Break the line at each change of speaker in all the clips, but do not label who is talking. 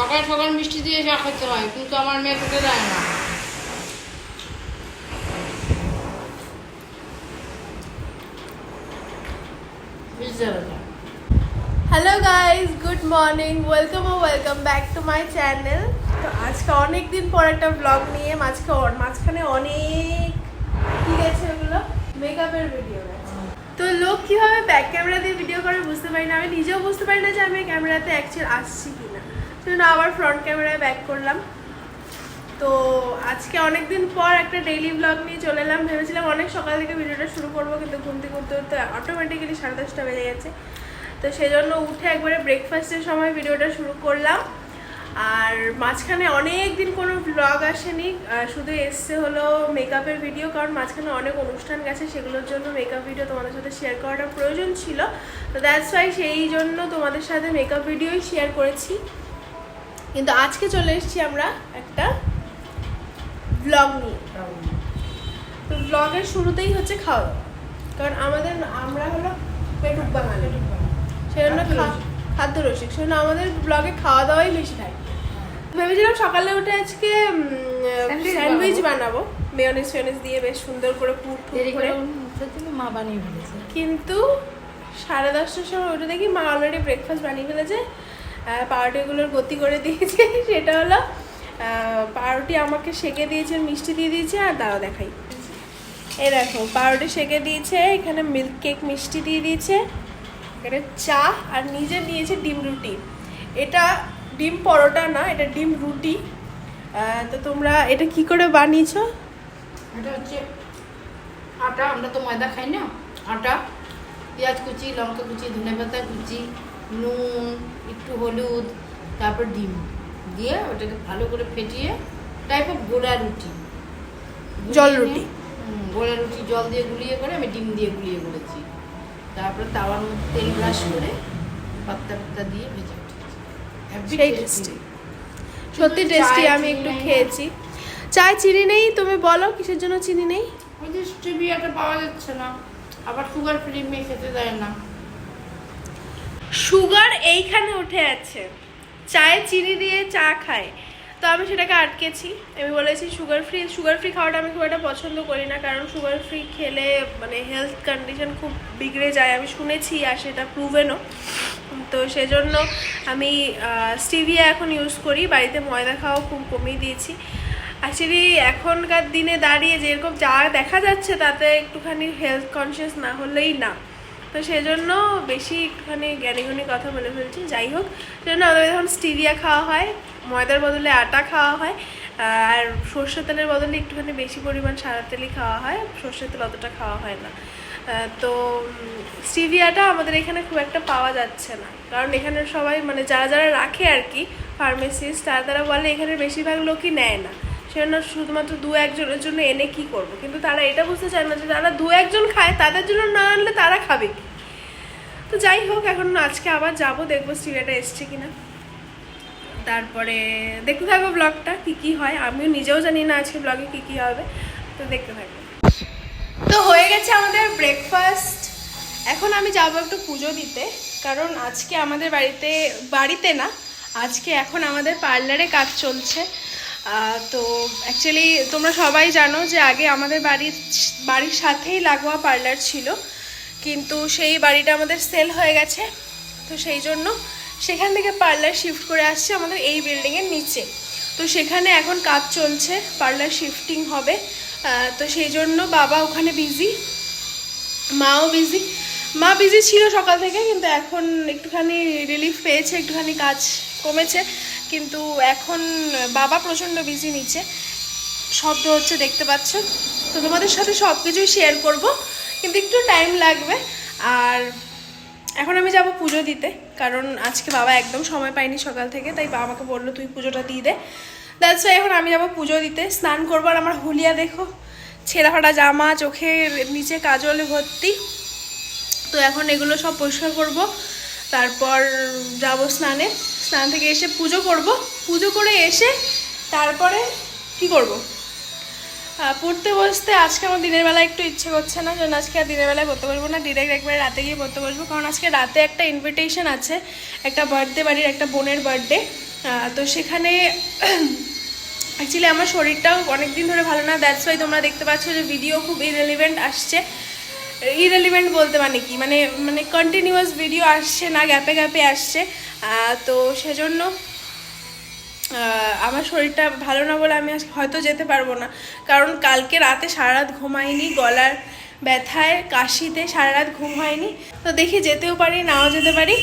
সকাল সকাল মিষ্টি দিয়ে চা খেতে হয়, কিন্তু আমার মেয়ে খেতে দেয় না।
Hello guys, good morning, welcome back to my channel. তো আজকে অনেক দিন পর একটা ব্লগ নিয়ে মাঝখানে অনেক কি গেছে, ওগুলো মেকআপের ভিডিও গেছে। তো লোক কীভাবে ব্যাক ক্যামেরা দিয়ে ভিডিও করে বুঝতে পারি না, আমি নিজেও বুঝতে পারি না যে আমি ক্যামেরাতে অ্যাকচুয়ালি আসছি কি না। সেজন্য আবার ফ্রন্ট ক্যামেরায় ব্যাক করলাম। তো আজকে অনেক দিন পর একটা ডেইলি ব্লগ নিয়ে চলে এলাম। ভেবেছিলাম অনেক সকাল থেকে ভিডিওটা শুরু করবো, কিন্তু ঘুম থেকে উঠতে উঠতে অটোমেটিক্যালি 10:30 বেজে গেছে। তো সেজন্য উঠে একবারে ব্রেকফাস্টের সময় ভিডিওটা শুরু করলাম। আর মাঝখানে অনেক দিন কোনো ব্লগ আসেনি, শুধু এসছে হলো মেকআপের ভিডিও, কারণ মাঝখানে অনেক অনুষ্ঠান গেছে, সেগুলোর জন্য মেকআপ ভিডিও তোমাদের সাথে শেয়ার করাটা প্রয়োজন ছিল। তো দ্যাটস ওয়াই সেই জন্য তোমাদের সাথে মেকআপ ভিডিওই শেয়ার করেছি। কিন্তু আজকে চলে এসেছি আমরা একটা ব্লগ নিয়ে। তো ব্লগের শুরুতেই হচ্ছে খাওয়া দাওয়া, কারণ আমরা হলো পেটুক বাঙালি, সেজন্য খাদ্য রসিক, সেজন্য আমাদের ব্লগে খাওয়া দাওয়াই বেশি থাকে। ভেবেছিলাম সকালে উঠে আজকে স্যান্ডউইচ বানাবো, মেয়োনিজ ফেয়োনিজ দিয়ে বেশ সুন্দর করে পুর করে,
মা বানিয়ে ফেলেছে।
কিন্তু 10:30টার সময় উঠে দেখি মা অলরেডি ব্রেকফাস্ট বানিয়ে ফেলেছে। পাউরুটিগুলোর গতি করে দিয়েছে। সেটা হলো পাউরুটি আমাকে সেঁকে দিয়েছে, মিষ্টি দিয়ে দিয়েছে। আর দাঁড়া দেখাই, এই দেখো পাউরুটি সেঁকে দিয়েছে, এখানে মিল্ক কেক মিষ্টি দিয়ে দিয়েছে, এখানে চা, আর নিজে নিয়েছে ডিম রুটি। এটা ডিম পরোটা না, এটা ডিম রুটি। তো তোমরা এটা কি করে বানিয়েছো?
এটা হচ্ছে আটা, আমরা তো ময়দা খাই না, আটা, পেঁয়াজ কুচি, লঙ্কা কুচি, ধনেপাতা কুচি, নুন, একটু হলুদ, তারপর ডিম দিয়ে ওটাকে ভালো করে ফেটিয়ে টাইপ অফ গোলা রুটি,
জল রুটি।
গোলা রুটি জল দিয়ে গুলিয়ে করে আমি ডিম দিয়ে গুলিয়ে করেছি। তারপরে তাওয়ার মধ্যে তেল ব্রাশ করে পাত্তা পাত্তা দিয়ে ভেজে
সেই টেস্টি, সত্যি টেস্টি। আমি একটু খেয়েছি। চায় চিনি নেই, তুমি বলো কিসের জন্য চিনি নেই?
ওই যে স্টেভিয়াটা পাওয়া যাচ্ছে না, আবার সুগার ফ্রি মেয়ে খেতে দেয় না।
সুগার এইখানে উঠে আছে, চায়ে চিনি দিয়ে চা খায়, তো আমি সেটাকে আটকেছি। আমি বলেছি সুগার ফ্রি খাওয়াটা আমি খুব একটা পছন্দ করি না, কারণ সুগার ফ্রি খেলে মানে হেলথ কন্ডিশন খুব বিগড়ে যায়, আমি শুনেছি, আর সেটা প্রুভেনও। তো সেজন্য আমি স্টিভিয়া এখন ইউজ করি। বাড়িতে ময়দা খাওয়া খুব কমিয়ে দিয়েছি। অ্যাকচুয়ালি এখনকার দিনে দাঁড়িয়ে যেরকম যা দেখা যাচ্ছে, তাতে একটুখানি হেলথ কনসিয়াস না হলেই না। তো সেজন্য বেশি একটুখানি জ্ঞানীগুণী কথা বলে ফেলছি। যাই হোক, সেজন্য আমাদের এখন স্টিভিয়া খাওয়া হয়, ময়দার বদলে আটা খাওয়া হয়, আর সর্ষের তেলের বদলে একটুখানি বেশি পরিমাণ সাদা তেলই খাওয়া হয়, সর্ষের তেল অতটা খাওয়া হয় না। তো স্টিভিয়াটা আমাদের এখানে খুব একটা পাওয়া যাচ্ছে না, কারণ এখানে সবাই মানে যারা রাখে আর কি ফার্মেসিস্ট, তারা বলে এখানে বেশিরভাগ লোকই নেয় না, সেজন্য শুধুমাত্র 2-1 জনের জন্য এনে কি করব। কিন্তু তারা এটা বুঝতে চায় না যে যারা 2-1 জন খায় তাদের জন্য না আনলে তারা খাবে কি। তো যাই হোক, এখন আজকে আবার যাবো, দেখবো স্টিভিয়াটা এসছে কিনা, তারপরে দেখতে থাকবো ব্লগটা কি হয়। আমিও নিজেও জানি না আজকে ব্লগে কি হবে, তো দেখতে থাকবো। তো হয়ে গেছে আমাদের ব্রেকফাস্ট। এখন আমি যাবো একটু পুজো দিতে, কারণ আজকে আমাদের বাড়িতে না, আজকে এখন আমাদের পার্লারে কাজ চলছে। তো অ্যাকচুয়ালি তোমরা সবাই জানো যে আগে আমাদের বাড়ির সাথেই লাগোয়া পার্লার ছিল, কিন্তু সেই বাড়িটা আমাদের সেল হয়ে গেছে। তো সেই জন্য সেখান থেকে পার্লার শিফট করে আসছে আমাদের এই বিল্ডিংয়ের নিচে। তো সেখানে এখন কাজ চলছে, পার্লার শিফটিং হবে। তো সেই জন্য বাবা ওখানে বিজি, মাও বিজি। মা বিজি ছিল সকাল থেকে, কিন্তু এখন একটুখানি রিলিফ পেয়েছে, একটুখানি কাজ কমেছে, কিন্তু এখন বাবা প্রচণ্ড বিজি নিচে। শব্দ হচ্ছে দেখতে পাচ্ছ। তো তোমাদের সাথে সব কিছুই শেয়ার করব, কিন্তু একটু টাইম লাগবে। আর এখন আমি যাব পুজো দিতে, কারণ আজকে বাবা একদম সময় পায়নি সকাল থেকে, তাই বাবা আমাকে বললো তুই পুজোটা দিয়ে দে। দ্যাটস ওয়াই এখন আমি যাব পুজো দিতে, স্নান করবো। আর আমার হুলিয়া দেখো, ছেঁড়া ফাটা জামা, চোখের নিচে কাজলে ভর্তি। তো এখন এগুলো সব পরিষ্কার করব, তারপর যাব স্নান থেকে এসে পুজো করব। পুজো করে এসে তারপরে কি করব, পড়তে বসতে। আজকে আমার দিনের বেলা একটু ইচ্ছে করছে না, যেন আজকে আর দিনের বেলায় পড়তে বসবো না, ডিরেক্ট একবারে রাতে গিয়ে পড়তে বসবো। কারণ আজকে রাতে একটা ইনভিটেশন আছে, একটা বার্থডে, বাড়ির একটা বোনের বার্থডে। তো সেখানে অ্যাকচুয়ালি আমার শরীরটাও অনেক দিন ধরে ভালো না, দ্যাটস ওয়াই তোমরা দেখতে পাচ্ছ যে ভিডিও খুব ইরেলিভেন্ট আসছে। ইরেলিভেন্ট বলতে মানে কি, মানে মানে কন্টিনিউয়াস ভিডিও আসছে না, গ্যাপে গ্যাপে আসছে। তো সেজন্য আমার শরীরটা ভালো না বলে আমি আজকে হয়তো যেতে পারবো না, কারণ কালকে রাতে সারা রাত ঘুমাইনি, গলার ব্যথায় কাশিতে সারা রাত ঘুম হয়নি। তো দেখি যেতেও পারি নাও যেতে পারি,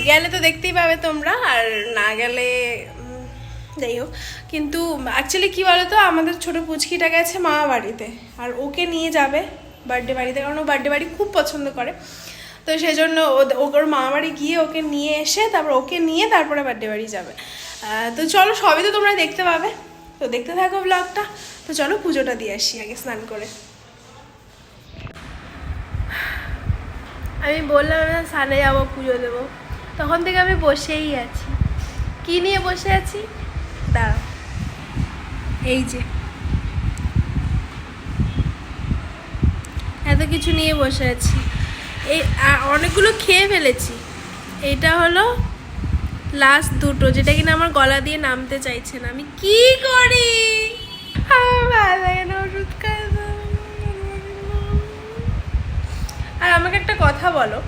গেলে তো দেখতেই পাবে তোমরা, আর না গেলে যাই হোক। কিন্তু অ্যাকচুয়ালি কী বলো তো, আমাদের ছোটো পুচকিটা গেছে মামা বাড়িতে, আর ওকে নিয়ে যাবে বার্থডে বাড়িতে, কারণ ও বার্থডে বাড়ি খুব পছন্দ করে। তো সেজন্য ওর মামা বাড়ি গিয়ে ওকে নিয়ে এসে তারপর ওকে নিয়ে তারপরে বার্থডে বাড়ি যাবে। তো চলো, সবই তো তোমরা দেখতে পাবে, তো দেখতে থাকো ব্লগটা। তো চলো পুজোটা দিয়ে আসি আগে স্নান করে। আমি বললাম না স্নানে যাবো, পুজো দেবো, তখন থেকে আমি বসেই আছি। কি নিয়ে বসে আছি দাঁড়াও, এই যে এত কিছু নিয়ে বসে আছি, এই অনেকগুলো খেয়ে ফেলেছি। এইটা হলো লাস্ট দুটো, যেটা কিনা আমার গলা দিয়ে নামতে চাইছে না। আমি কি করি, আমার ভালো লাগে না ওষুধ খাইতে। আর আমাকে একটা কথা বলো,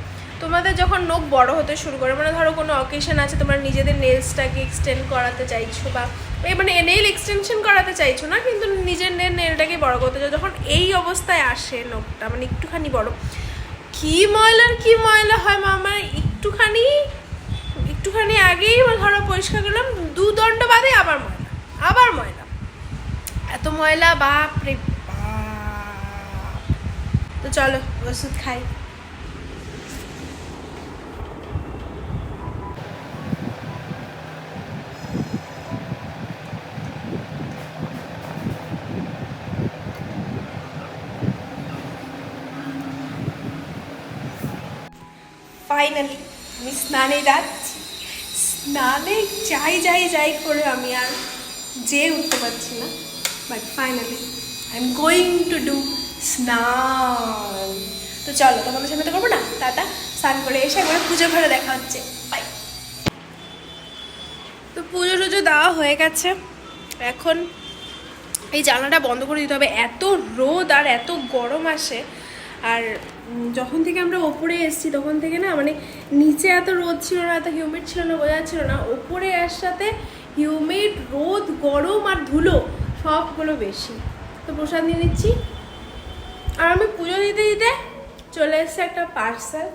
তোমাদের যখন নখ বড় হতে শুরু করে, মানে ধরো কোনো অকেশন আছে, তোমরা নিজেদের নেলসটাকে এক্সটেন্ড করাতে চাইছো, বা মানে নেল এক্সটেনশন করাতে চাইছো না, কিন্তু নিজের নেলটাকে বড় করতে চাও, যখন এই অবস্থায় আসে নখটা, মানে একটুখানি বড়, কি ময়লা হয় মা আমার। একটুখানি আগেই ধরো পরিষ্কার করলাম, 2 দণ্ড বাদে আবার ময়লা, এত ময়লা, বাপ রে বাপ। তো চলো ওষুধ খাই। ফাইনালি আমি স্নানে যাচ্ছি। স্নানে যাই করে আমি আর যেয়ে উঠতে পারছি না, but finally I am going to do স্নান। তো চলো, তোমাদের সামনে তো করবো না, টাটা। স্নান করে এসে একবার পুজো ঘরে দেখা হচ্ছে, বাই। তো পুজো টুজো দেওয়া হয়ে গেছে, এখন এই জানলাটা বন্ধ করে দিতে হবে, এত রোদ আর এত গরম আসে। আর যখন থেকে আমরা ওপরে এসেছি তখন থেকে না, মানে নিচে এত রোদ ছিল না, এত হিউমিড ছিল না, বোঝা যাচ্ছিল না। ওপরে সাথে হিউমিড, রোদ, গরম আর ধুলো সবগুলো বেশি। তো প্রসাদ নিয়ে নিচ্ছি, আর আমি পুজো দিতে দিতে চলে এসছে একটা পার্সেল।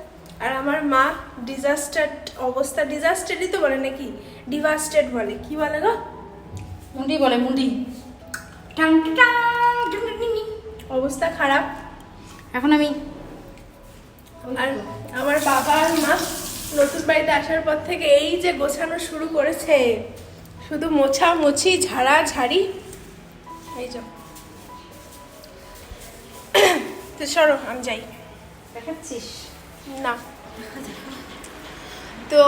আর আমার মা ডিজাস্টেড অবস্থা, ডিজাস্টেডই তো বলে নাকি, ডিভাস্টেড বলে, কি বলে গো,
মুন্ডি বলে, মুন্ডি,
অবস্থা খারাপ।
এখন আমি
আর আমার বাবা আর মা নতুন বাড়িতে আসার পর থেকে এই যে গোছানো শুরু করেছে, শুধু মোছামুছি, ঝাড়াঝাড়ি, এই যে। তো সরো আমি যাই।
দেখাচ্ছিস
না, তো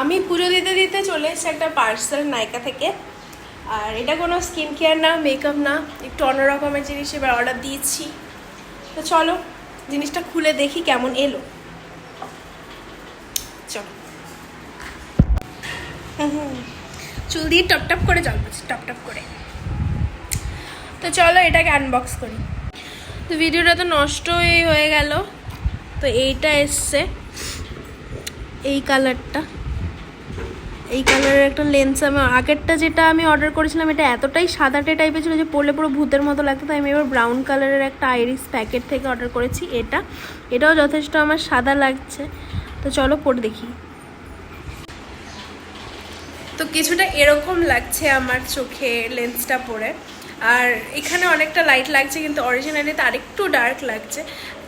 আমি পুজো দিতে দিতে চলে এসেছি একটা পার্সেল নাইকা থেকে। আর এটা কোনো স্কিন কেয়ার না, মেকআপ না, একটু অন্যরকমের জিনিস এবার অর্ডার দিয়েছি। তো চলো জিনিসটা খুলে দেখি কেমন এলো। চলো, চুল দিয়ে টপ করে জল পড়ছে, টপ করে। তো চলো এটাকে আনবক্স করি। তো ভিডিওটা তো নষ্টই হয়ে গেল। তো এইটা এসছে, এই কালারটা, এই কালারের একটা লেন্স। আমি আগেরটা যেটা আমি অর্ডার করেছিলাম এটা এতটাই সাদাটে টাইপের ছিল যে পরলে পুরো ভূতের মতো লাগতো, তাই আমি এবার ব্রাউন কালারের একটা আইরিস প্যাকেট থেকে অর্ডার করেছি। এটাও যথেষ্ট আমার সাদা লাগছে। তো চলো পরে দেখি। তো কিছুটা এরকম লাগছে আমার চোখে লেন্সটা পরে, আর এখানে অনেকটা লাইট লাগছে, কিন্তু অরিজিনালিতে আরেকটু ডার্ক লাগছে।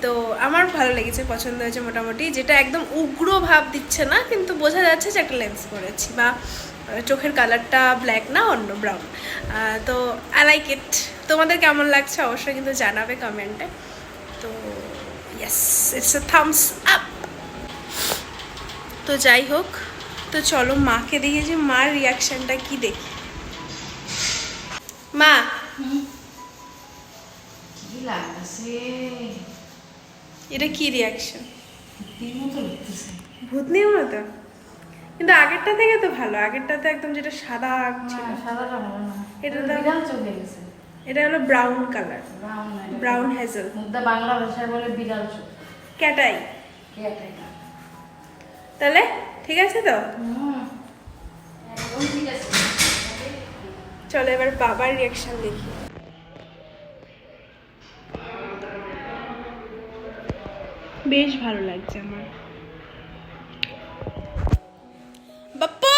তো আমার ভালো লেগেছে, পছন্দ হয়েছে মোটামুটি, যেটা একদম উগ্র ভাব দিচ্ছে না, কিন্তু বোঝা যাচ্ছে যে একটা লেন্স পরেছি, বা চোখের কালারটা ব্ল্যাক না, অন্য ব্রাউন। তো আই লাইক ইট। তোমাদের কেমন লাগছে অবশ্যই কিন্তু জানাবে কমেন্টে। তো yes, it's a Thums up. তো যাই হোক, তো চলো মাকে দেখেছি, মার রিয়াকশানটা কি দেখি। মা,
কি লাগছে,
এটা কি রিয়াকশন?
ভূতের মতো লাগতেছে।
ভূতনির মতো কিন্তু আগেরটা থেকে তো ভালো, আগেরটাতে একদম যেটা সাদা ছিল।
সাদাটা ভালো না,
এটা
এটা বিড়াল চোখ গেছে।
এটা হলো ব্রাউন কালার, ব্রাউন হেজেল।
মুদ্রা বাংলা ভাষায় বলে বিড়াল চোখ।
ক্যাটাই।
ক্যাটাই।
তাহলে ঠিক আছে তো?
একদম ঠিক আছে।
চলো এবার বাবার রিয়াকশন দেখি। বেশ ভালো লাগছে আমার। বাপ্পা,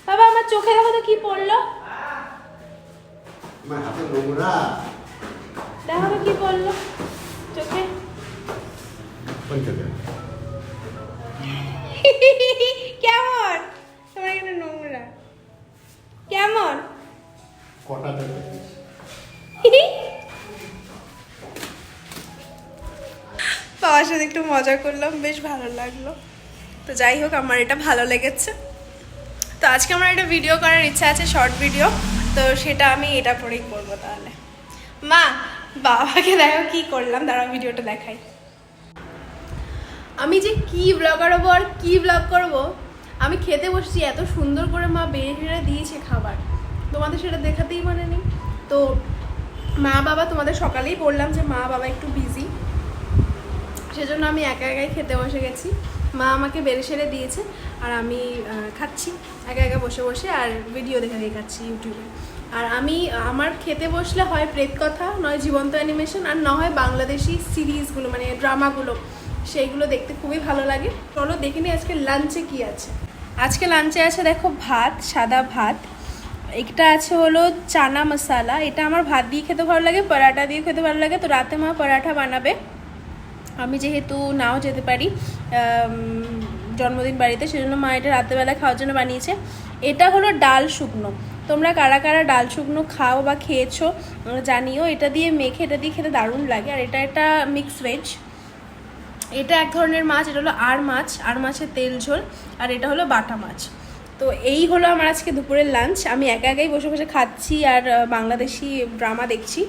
বাবা আমার চোখে দেখো তো কি পড়লো,
আমার হাতে নোংরা।
দেখো তো কি পড়লো চোখে।
কোন চোখে?
কেমন তোমার এখানে নোংরা কেমন?
কটা চোখে?
বাবার সাথে একটু মজা করলাম, বেশ ভালো লাগলো। তো যাই হোক, আমার এটা ভালো লেগেছে। তো আজকে আমার একটা ভিডিও করার ইচ্ছা আছে, শর্ট ভিডিও। তো সেটা আমি এটা পরেই করবো। তাহলে মা, বাবাকে দেখো কি করলাম, দাঁড়াও ভিডিওটা দেখাই। আমি যে কি ব্লগার হবো আর কি ব্লগ করব। আমি খেতে বসছি, এত সুন্দর করে মা বেড়ে দিয়েছে খাবার, তোমাদের সেটা দেখাতেই মানে নেই। তো মা বাবা, তোমাদের সকালেই বললাম যে মা বাবা একটু বিজি, সেজন্য আমি একা একাই খেতে বসে গেছি। মা আমাকে বেড়ে সেরে দিয়েছে আর আমি খাচ্ছি একা একা বসে বসে, আর ভিডিও দেখে দেখে খাচ্ছি ইউটিউবে। আর আমি আমার খেতে বসলে হয় প্রেত কথা, নয় জীবন্ত অ্যানিমেশন, আর না হয় বাংলাদেশি সিরিজগুলো, মানে ড্রামাগুলো, সেইগুলো দেখতে খুবই ভালো লাগে। চলো দেখে নিই আজকে লাঞ্চে কি আছে। আজকে লাঞ্চে আছে দেখো ভাত, সাদা ভাত। একটা আছে হলো চানা মশালা, এটা আমার ভাত দিয়ে খেতে ভালো লাগে, পরাঠা দিয়ে খেতে ভালো লাগে। তো রাতে মা পরাঠা বানাবে, আমি যেহেতু নাও যেতে পারি জন্মদিন বাড়িতে, সেজন্য মা এটা রাতেরবেলা খাওয়ার জন্য বানিয়েছে। এটা হলো ডাল শুকনো, তোমরা কারা কারা ডাল শুকনো খাও বা খেয়েছো জানিও। এটা দিয়ে মেখে, এটা দিয়ে খেতে দারুণ লাগে। আর এটা একটা মিক্স ভেজ। এটা এক ধরনের মাছ, এটা হলো আর মাছ, আর মাছের তেল ঝোল। আর এটা হলো বাটা মাছ। তো এই হলো আমার আজকে দুপুরের লাঞ্চ। আমি একা একাই বসে বসে খাচ্ছি আর বাংলাদেশি ড্রামা দেখছি।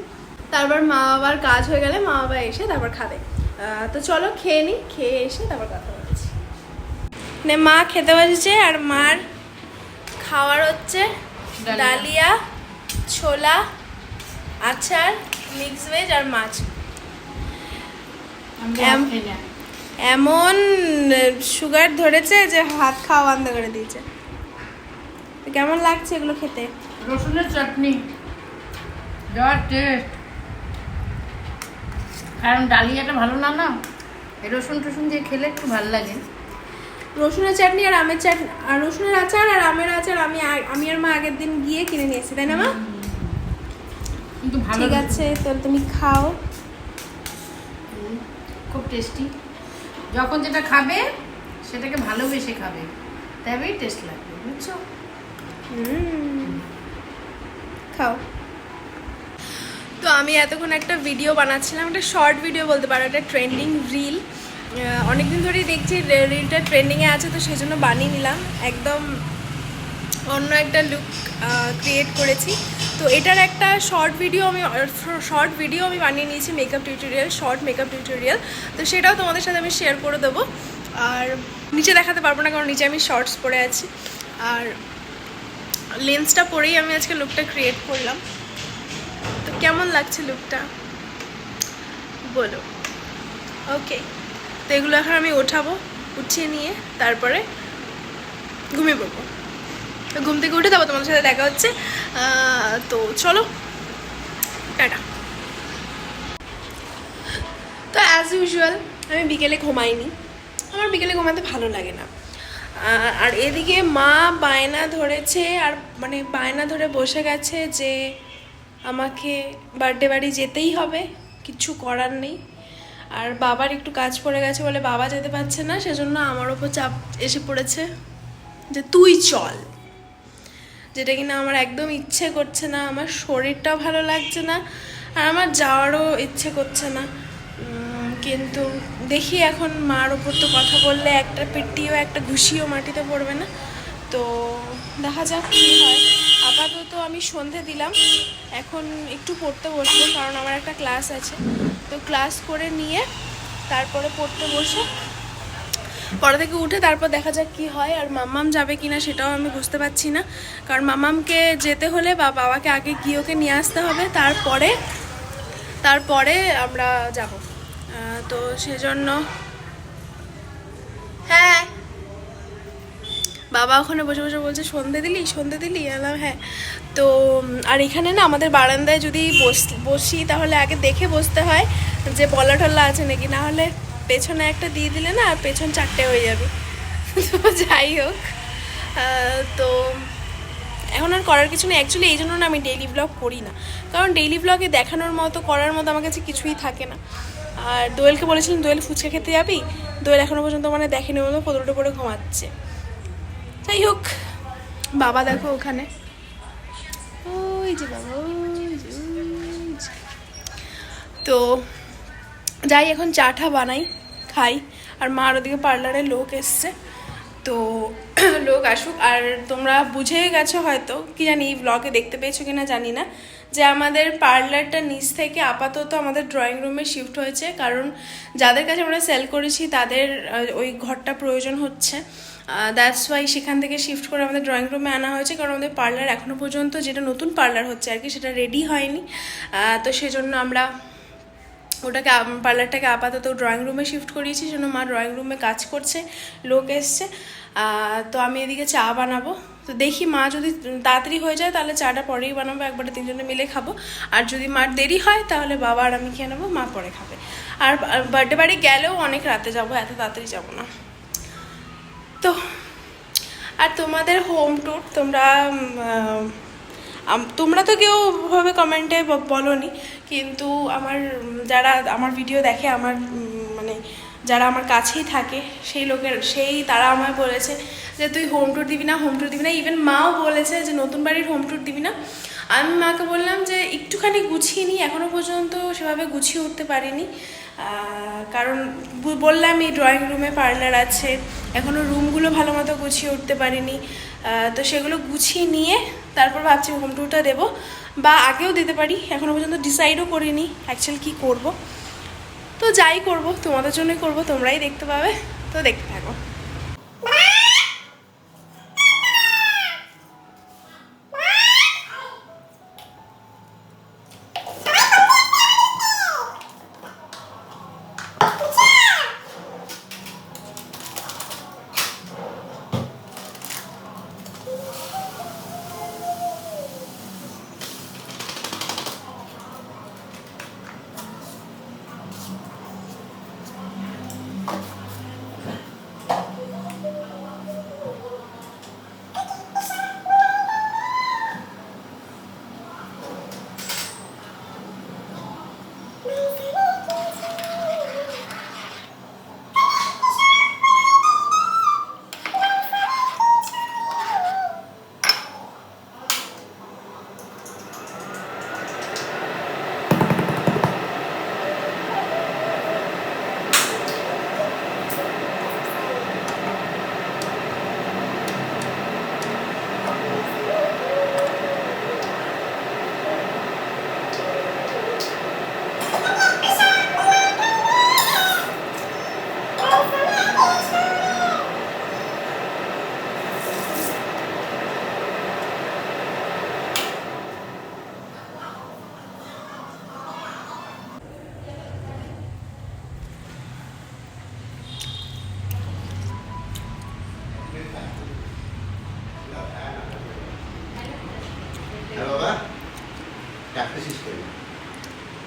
তারপর মা বাবার কাজ হয়ে গেলে মা বাবা এসে তারপর খাবে। তো চলো খেয়ে নিই, খেয়ে এসে তারপর কথা বলছি। মানে মা খেতে বসেছে আর মার খাওয়ার হচ্ছে ডালিয়া, ছোলা, আচার, মিক্স ভেজ আর মাছ। এমন সুগার ধরেছে যে হাত খাওয়া বন্ধ করে দিয়েছে। কেমন লাগছে এগুলো খেতে?
রসুনের চাটনি যা টেস্ট, কারণ ডালিয়াটা ভালো না, না রসুন টসুন দিয়ে খেলে একটু ভালো লাগে।
রসুনের চাটনি আর আমের চাটনি, আর রসুনের আচার আর আমের আচার আমি আর মা আগের দিন গিয়ে কিনে নিয়ে এসেছি, তাই না মা?
কিন্তু ভালো,
ঠিক আছে তাহলে তুমি খাও।
খুব টেস্টি। যখন যেটা খাবে সেটাকে ভালোবেসে খাবে, তবেই টেস্ট লাগবে, বুঝছো?
খাও। তো আমি এতক্ষণ একটা ভিডিও বানাচ্ছিলাম, একটা শর্ট ভিডিও বলতে পারো, একটা ট্রেন্ডিং রিল। অনেকদিন ধরেই দেখছি রিলটা ট্রেন্ডিংয়ে আছে, তো সেই জন্য বানিয়ে নিলাম। একদম অন্য একটা লুক ক্রিয়েট করেছি। তো এটার একটা শর্ট ভিডিও আমি বানিয়ে নিয়েছি, makeup tutorial, short makeup tutorial. তো সেটাও তোমাদের সাথে আমি শেয়ার করে দেবো। আর নিচে দেখাতে পারবো না, কারণ নিচে আমি শর্টস পরে আছি। আর লেন্সটা পরেই আমি আজকে লুকটা ক্রিয়েট করলাম। তো কেমন লাগছে লুকটা বলো? ওকে, তো এগুলো এখন আমি ওঠাবো, উঠিয়ে নিয়ে তারপরে ঘুমিয়ে পড়বো। তো ঘুম থেকে উঠে তারপর তোমাদের সাথে দেখা হচ্ছে। তো চলো, টাটা। তো অ্যাজ ইউজুয়াল আমি বিকেলে ঘুমাইনি, আমার বিকেলে ঘুমাতে ভালো লাগে না। আর এদিকে মা বায়না ধরেছে, আর মানে বায়না ধরে বসে গেছে যে আমাকে বার্থডে বাড়ি যেতেই হবে, কিচ্ছু করার নেই। আর বাবার একটু কাজ পড়ে গেছে বলে বাবা যেতে পারছে না, সেজন্য আমার ওপর চাপ এসে পড়েছে যে তুই চল, যেটা কিনা আমার একদম ইচ্ছে করছে না। আমার শরীরটাও ভালো লাগছে না, আর আমার যাওয়ারও ইচ্ছে করছে না। কিন্তু দেখি এখন মার ওপর তো কথা বললে একটা পিটিও একটা ঘুষিও মাটিতে পড়বে না। তো দেখা যাক কী হয়। আপাতত আমি সন্ধে দিলাম, এখন একটু পড়তে বসবো, কারণ আমার একটা ক্লাস আছে। তো ক্লাস করে নিয়ে তারপরে পড়তে বসে পড়া থেকে উঠে তারপর দেখা যাক কি হয়। আর মাম্মাম যাবে কিনা সেটাও আমি বুঝতে পারছি না, কারণ মাম্মামকে যেতে হলে বা বাবাকে আগে গিয়ে ওকে নিয়ে আসতে হবে, তারপরে আমরা যাব। তো সেজন্য হ্যাঁ, বাবা ওখানে বসে বসে বলছে সন্ধে দিলি এলাম। হ্যাঁ, তো আর এখানে না আমাদের বারান্দায় যদি বসি তাহলে আগে দেখে বসতে হয় যে বলা টল্লা আছে নাকি, না হলে পেছনে একটা দিয়ে দিলে না আর পেছন 4টে হয়ে যাবে। তো যাই হোক, তো এখন আর করার কিছু নেই। অ্যাকচুয়ালি এই জন্য না আমি ডেইলি ব্লগ করি না, কারণ ডেইলি ব্লগে দেখানোর মতো করার মতো আমার কাছে কিছুই থাকে না। আর দোয়েলকে বলেছিলাম দোয়েল ফুচকা খেতে যাবি, দোয়েল এখনো পর্যন্ত মানে দেখেনি, মতো পদরটা পরে ঘুমাচ্ছে। যাই হোক, বাবা দেখো ওখানে, ওই যে বাবা, তো যাই এখন চাটা বানাই খাই। আর মার ওদিকে পার্লারে লোক এসছে, তো লোক আসুক। আর তোমরা বুঝে গেছো হয়তো, কি জানি ব্লগে দেখতে পেয়েছো কিনা জানি না, যে আমাদের পার্লারটা নিচ থেকে আপাতত আমাদের ড্রয়িং রুমে শিফট হয়েছে, কারণ যাদের কাছে আমরা সেল করেছি তাদের ওই ঘরটা প্রয়োজন হচ্ছে। দ্যাটস ওয়াই সেখান থেকে শিফট করে আমাদের ড্রয়িং রুমে আনা হয়েছে, কারণ আমাদের পার্লার এখনও পর্যন্ত যেটা নতুন পার্লার হচ্ছে আর কি, সেটা রেডি হয়নি। তো সেজন্য আমরা পার্লারটাকে আপাতত ড্রয়িং রুমে শিফট করিয়েছি, জন্য মা ড্রয়িং রুমে কাজ করছে, লোক এসছে। তো আমি এদিকে চা বানাবো। তো দেখি মা যদি তাড়াতাড়ি হয়ে যায় তাহলে চাটা পরেই বানাবো, একবারে 3জনে মিলে খাবো। আর যদি মার দেরি হয় তাহলে বাবা আর আমি খেয়ে নেবো, মা পরে খাবে। আর বার্থডে বাড়ি গেলেও অনেক রাতে যাবো, এত তাড়াতাড়ি যাবো না। তো আর তোমাদের হোম ট্যুর তোমরা তো কেউ ভাবে কমেন্টে বলোনি, কিন্তু যারা আমার ভিডিও দেখে, মানে যারা আমার কাছেই থাকে তারা আমায় বলেছে যে তুই হোম ট্যুর দিবি না। ইভেন মাও বলেছে যে নতুন বাড়ির হোম ট্যুর দিবি না। আমি মাকে বললাম যে একটুখানি গুছিয়ে নিই, এখনও পর্যন্ত সেভাবে গুছিয়ে উঠতে পারিনি, কারণ বললাম এই ড্রয়িং রুমে পার্লার আছে, এখনও রুমগুলো ভালো মতো গুছিয়ে উঠতে পারিনি। তো সেগুলো গুছিয়ে নিয়ে তারপর ভাবছি হোম ট্যুরটা দেবো, বা আগেও দিতে পারি, এখনও পর্যন্ত ডিসাইডও করিনি অ্যাকচুয়ালি কী করব। তো যাই করব তোমাদের জন্যই করব, তোমরাই দেখতে পাবে, তো দেখতে থাকো।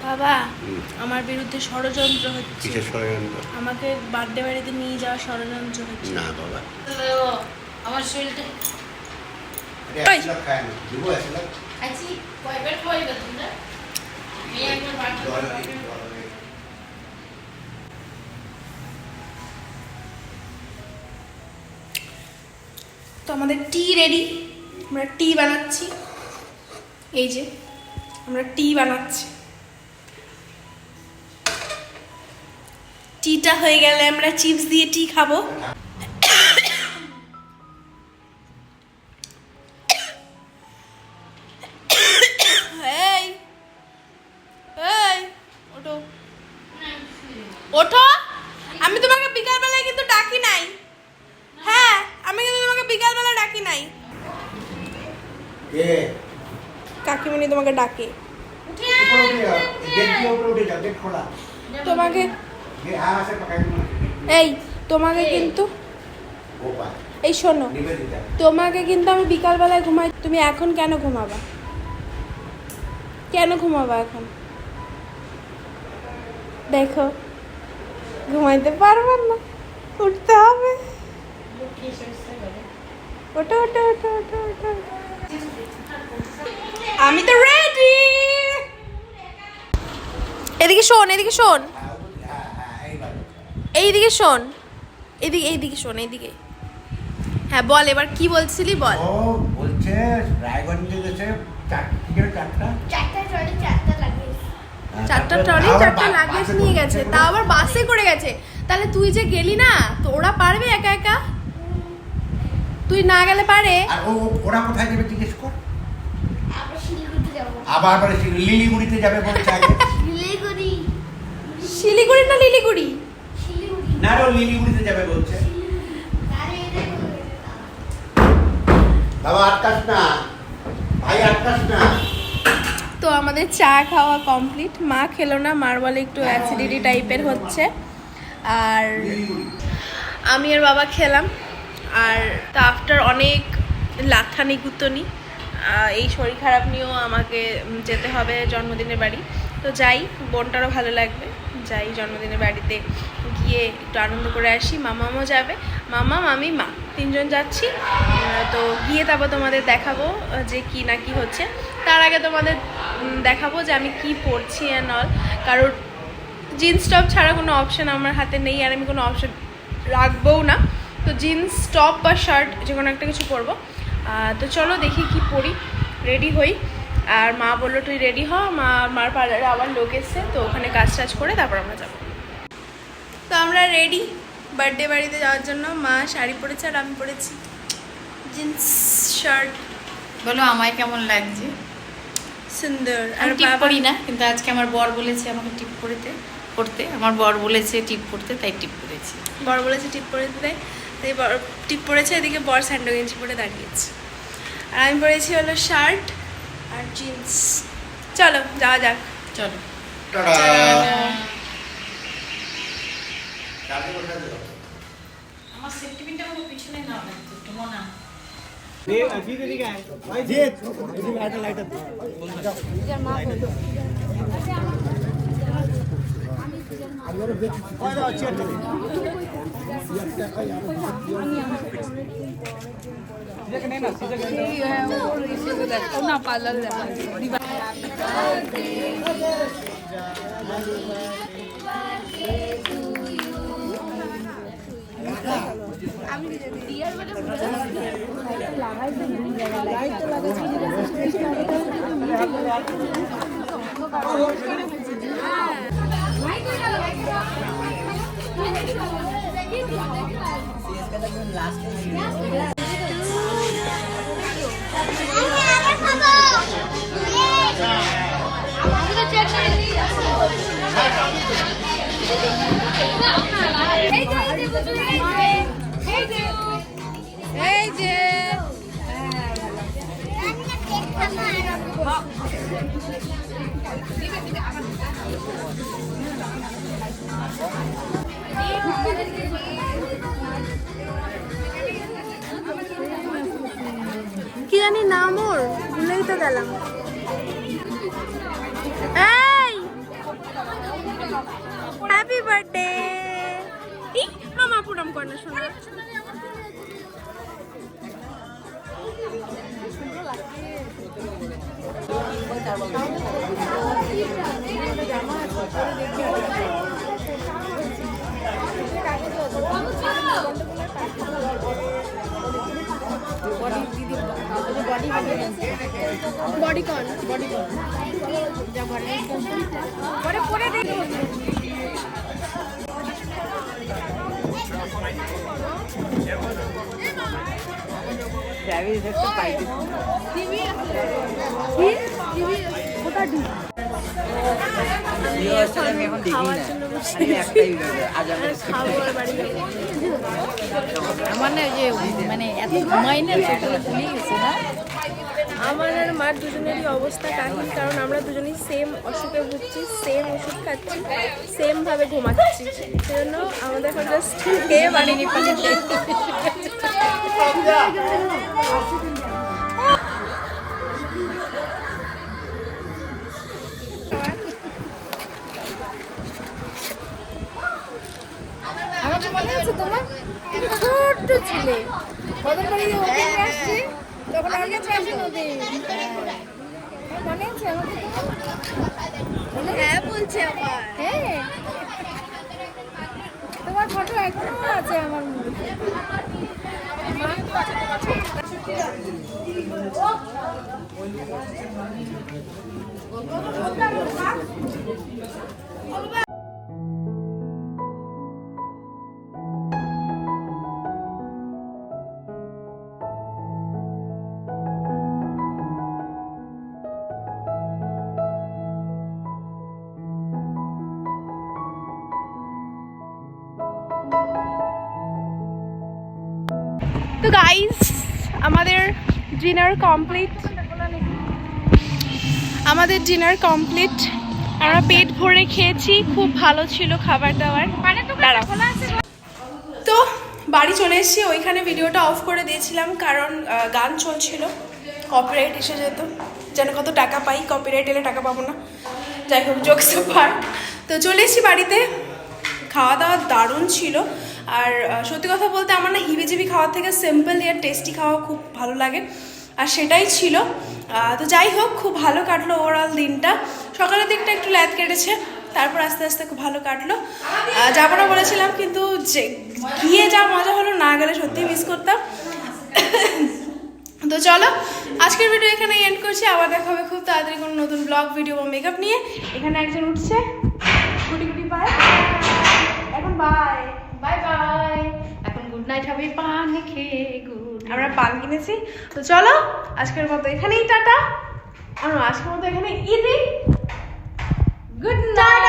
বাবা, আমার বিরুদ্ধে ষড়যন্ত্র হচ্ছে।
কিসের ষড়যন্ত্র?
আমাকে বার্থডে বাড়িতে নিয়ে যাওয়ার ষড়যন্ত্র হচ্ছে।
না বাবা,
আমার শরীরটা খাইছি কয়বার খাওয়াইবা তোমরা? এই একবার বাড়ি
তো আমাদের টি রেডি, আমরা টি বানাচ্ছি। এই যে আমরা টি বানাচ্ছি, টিটা হয়ে গেলে আমরা চিপস দিয়ে টি খাবো। এই এই ওঠো, ওঠো। কি নাই?
কে
কাকিমণি তোমাকে ডাকে।
উপরে উঠে যাও, গেট দিয়ে উপরে উঠে যাও, গেট খোলা।
তোমাকে
হ্যাঁ আছে পাকা।
এই তোমাকে কিন্তু
গোপা
এই শোনো,
নিবেদিতা
তোমাকে কিন্তু আমি বিকালবেলায় ঘুমাই, তুমি এখন কেন ঘুমাবা? কেন ঘুমাবা এখন? দেখো ঘুমাইতে পারবেন না, উঠতে হবে। ওঠো ওঠো ওঠো ওঠো ওঠো। আমি তো রেডি। এদিকে শোন, এদিকে শোন, এইদিকে শোন, এদিকে এইদিকে শোন, এইদিকে। হ্যাঁ বল, এবার কি বলছিলি বল।
ও বলছে রায়গঞ্জে গেছে চারটা
চারটা ট্রলি চারটা লাগেজ নিয়ে গেছে, তাও আবার বাসে করে গেছে। তাহলে তুই যে গেলি না, তো ওরা পারবে একা একা? তুই না গেলে পারে?
আর ওরা কোথায় যাবে জিজ্ঞেস কর। আবার লিলিগুড়িতে যাবে বলছে আগে।
শিলিগুড়ি না লিলিগুড়ি?
না রে, লিলিগুড়িতে যাবে বলছে। বাবা আটকাস না, ভাই আটকাস না।
তো আমাদের চা খাওয়া কমপ্লিট। মা খেলো না, মার বলে একটু অ্যাসিডিটি টাইপের হচ্ছে। আর আমি আর বাবা খেলাম। আর তা আফটার অনেক লাথানি গুতনি, এই শরীর খারাপ নিয়েও আমাকে যেতে হবে জন্মদিনের বাড়ি। তো যাই, বোনটারও ভালো লাগবে, যাই জন্মদিনের বাড়িতে গিয়ে একটু আনন্দ করে আসি। মামাও যাবে, মামা মামি মা তিনজন যাচ্ছি। তো গিয়ে তারপর তোমাদের দেখাবো যে কি না কি হচ্ছে। তার আগে তোমাদের দেখাবো যে আমি কি পরছি অ্যান্ড অল, কারণ জিন্স টপ ছাড়া কোনো অপশান আমার হাতে নেই, আর আমি কোনো অপশান রাখবও না। তো জিন্স টপ বা শার্ট যে কোনো একটা কিছু পরবো। তো চলো দেখি কি পরি, রেডি হই। আর মা বললো তুই রেডি হ, মার পার্লারে আবার লোক এসছে, তো ওখানে কাজ টাজ করে তারপর আমরা যাবো। তো আমরা রেডি বার্থডে বাড়িতে যাওয়ার জন্য। মা শাড়ি পরেছে আর আমি পরেছি জিন্স শার্ট।
বলো আমায় কেমন লাগছে?
সুন্দর। আর
আমি টিপ
বাবা
পরি না, কিন্তু আজকে আমার বর বলেছে আমাকে টিপ পরতে। আমার বর বলেছে টিপ পরতে, তাই টিপ পরেছি।
বর বলেছে টিপ পরে দিতে, তাই বর টিপ পরেছে। এদিকে বর স্যান্ডো গেঞ্জি পরে দাঁড়িয়েছে, আর আমি পরেছি হলো শার্ট আর জিন্স। চলো যাওয়া যাক।
চলো। আমার সেফটি পিনটা আমার পিছনে না একটু মনে হয়। না পার্লারে এই যে
কি জানি নাম ওর, ভুলেই তো গেলাম। এই হ্যাপি বার্থডে। মামা প্রণাম কর না শোনা। বডিকন পরে পরে দেখি।
আমি এখন দেখি
খাওয়ার
না
জন্য বসে
আমি একটাই আজ আমি
খাবো আর বাড়ি যাবো।
আমার না যে মানে এত ঘুমাই না সেগুলো ভুলে গেছে না।
আমার আর মার দুজনেরই অবস্থা কাহিল, কারণ আমরা দুজনেই সেম অসুখে ভুগছি, সেম ওষুধ খাচ্ছি, সেম ভাবে ঘুমাচ্ছি। সেজন্য আমাদের এখন জাস্ট খেয়ে বাড়ি নিয়ে পাঠাতে।
আমাকে মনে আছে তোমার ছোট্ট ছিলে কদম বাড়ি ওকে আসছে তখন আগে আসে নদী মনে আছে আমাকে
হ্যাঁ বলছে আমার।
হ্যাঁ তোমার ফটো এখনো আছে আমার মধ্যে।
তো গাইস, আমাদের ডিনার কমপ্লিট। আমরা পেট ভরে খেয়েছি, খুব ভালো ছিল খাবার দাবার। দাঁড়াও। তো বাড়ি চলে এসেছি, ওইখানে ভিডিওটা অফ করে দিয়েছিলাম কারণ গান চলছিল, কপিরাইট এসে যেত। যেন কত টাকা পাই, কপিরাইট এলে টাকা পাবো না। যাই হোক, জোকস পার্ট। তো চলে এসেছি বাড়িতে। খাওয়া দাওয়া দারুণ ছিল। আর সত্যি কথা বলতে আমার না হিবিজিবি খাওয়ার থেকে সিম্পল আর টেস্টি খাওয়া খুব ভালো লাগে, আর সেটাই ছিল। তো যাই হোক, খুব ভালো কাটলো ওভারঅল দিনটা। সকালের দিকটা একটু ল্যাদ কেটেছে, তারপর আস্তে আস্তে খুব ভালো কাটলো। যাবো না বলেছিলাম, কিন্তু গিয়ে যা মজা হলো, না গেলে সত্যিই মিস করতাম। তো চলো, আজকের ভিডিও এখানে এন্ড করছি। আবার দেখা হবে খুব তাড়াতাড়ি কোনো নতুন ব্লগ, ভিডিও বা মেকআপ নিয়ে। এখানে একজন উঠছে, গুটি গুটি পায়। এখন বাই
বাই বাই। এখন গুড নাইট হবে, পান খেয়ে গুড।
আমরা পান কিনেছি। তো চলো, আজকের মতো এখানেই টাটা। আর আজকের মতো এখানে ঈদে গুড নাইট।